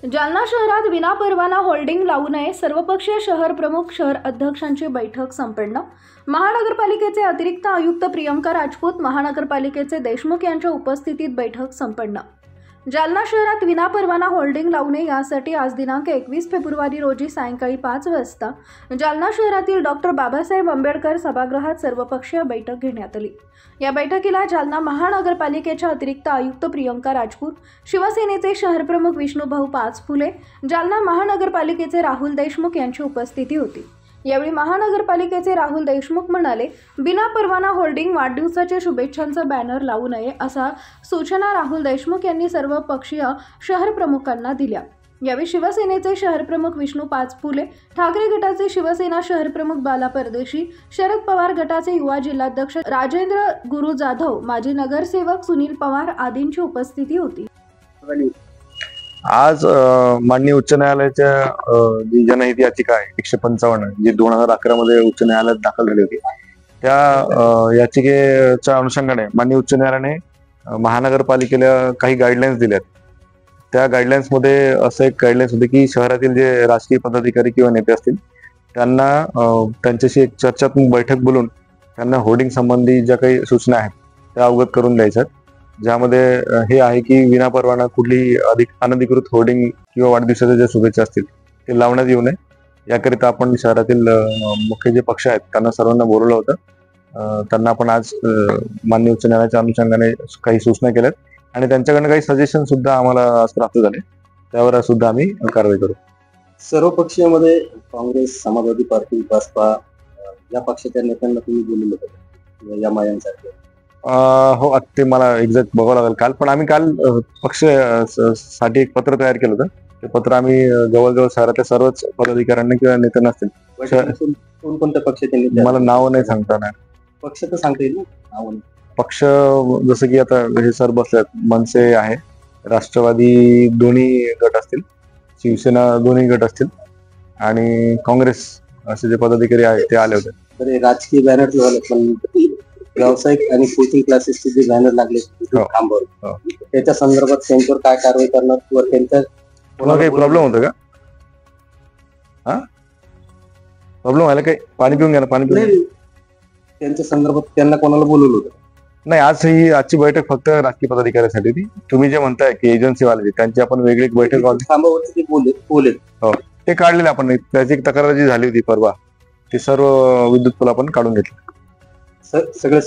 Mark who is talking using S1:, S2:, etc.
S1: जालना शहरात विनापरवाना होल्डिंग लावू नये, सर्वपक्षीय शहर प्रमुख शहर अध्यक्षांची बैठक संपन्न। महानगरपालिकेचे अतिरिक्त आयुक्त प्रियंका राजपूत, महानगरपालिकेचे देशमुख यांच्या उपस्थितीत बैठक संपन्न। जालना शहरात विनापरवाना होल्डिंग लावू नये यासाठी आज दिनांक 21 फेब्रुवारी रोजी सायंकाळी 5 वाजता जालना शहरातील डॉक्टर बाबासाहेब आंबेडकर सभागृहात सर्वपक्षीय बैठक घेण्यात आली। या बैठकीला जालना महानगरपालिकेच्या अतिरिक्त आयुक्त प्रियंका राजपूत, शिवसेनेचे शहरप्रमुख विष्णुभाऊ पाचफुले, जालना महानगरपालिकेचे राहुल देशमुख यांची उपस्थिती होती। यावेळी महानगरपालिकेचे राहुल देशमुख म्हणाले, बिना परवाना होल्डिंग वाढदिवसाच्या शुभेच्छांचा बॅनर लावू नये असा सूचना राहुल देशमुख यांनी सर्व पक्षीय शहर प्रमुखांना दिल्या। यावेळी शिवसेनेचे शहरप्रमुख विष्णू पाचफुले, ठाकरे गटाचे शिवसेना शहरप्रमुख बाला परदेशी, शरद पवार गटाचे युवा जिल्हाध्यक्ष राजेंद्र गुरु जाधव, माजी नगरसेवक सुनील पवार आदींची उपस्थिती होती।
S2: आज माननीय उच्च न्यायालयाच्या जी जनहित याचिका आहे 155 जी 2011 मध्ये उच्च न्यायालयात दाखल झाली होती, त्या याचिकेच्या अनुषंगाने माननीय उच्च न्यायालयाने महानगरपालिकेला काही गाईडलाईन्स दिल्यात। त्या गाईडलाईन्स मध्ये असं एक गाईडलाईन्स होते की शहरातील जे राजकीय पदाधिकारी किंवा नेते असतील त्यांना त्यांच्याशी एक चर्चात्मक बैठक बोलून त्यांना होर्डिंग संबंधी ज्या काही सूचना आहेत त्या अवगत करून द्यायच्या, ज्यामध्ये हे आहे की विनापरवाना कुठली अनधिकृत होर्डिंग किंवा वाढदिवसाच्या ज्या शुभेच्छा असतील ते लावण्यात येऊ नये। याकरिता आपण शहरातील मुख्य जे पक्ष आहेत त्यांना सर्वांना बोलवलं होतं। त्यांना आपण आज माननीय उच्च न्यायालयाच्या अनुषंगाने काही सूचना केल्यात आणि त्यांच्याकडनं काही सजेशन सुद्धा आम्हाला आज प्राप्त झाले, त्यावर सुद्धा आम्ही कारवाई करू।
S3: सर्व पक्षामध्ये काँग्रेस, समाजवादी पार्टी, भाजपा या पक्षाच्या नेत्यांना तुम्ही बोलवलं होतं या मायांसारखे?
S2: हो, ते मला एक्झॅक्ट बघावं लागेल काल, पण आम्ही काल पक्ष साठी एक पत्र तयार केलं होतं। ते पत्र आम्ही जवळजवळ शहरातल्या सर्वच पदाधिकाऱ्यांना किंवा नेत्यांना असतील,
S3: कोणकोणत्या पक्षाचे नेते?
S2: मला नाव नाही सांगता येणार।
S3: पक्ष तर सांगता येईल ना?
S2: पक्ष जसं की आता हे सर बसल्यात, मनसे आहे, राष्ट्रवादी दोन्ही गट असतील, शिवसेना दोन्ही गट असतील आणि काँग्रेस असे जे पदाधिकारी आहेत ते आले होते।
S3: तर राजकीय बॅनर झाले, पण व्यावसायिक आणि कोचिंग क्लासेसचे जे बॅनर लागले खांबावर, त्याच्या संदर्भात त्यांच्यावर काय कारवाई करणार किंवा त्यांच्या
S2: काही प्रॉब्लेम होतं का? हा, प्रॉब्लेम व्हायला काही? पाणी पिऊन घ्या ना, पाणी पिऊन।
S3: त्यांच्या संदर्भात त्यांना कोणाला बोलवलं होतं?
S2: नाही, आज ही आजची बैठक फक्त राजकीय पदाधिकाऱ्यांसाठी होती। तुम्ही जे म्हणताय की एजन्सीवाले त्यांची आपण वेगळी एक बैठक
S3: खांबावरती बोलले,
S2: हो, ते काढलेले आपण। त्याची एक तक्रार जी झाली होती परवा, ते सर्व विद्युत पूल आपण काढून घेतले
S3: सगळे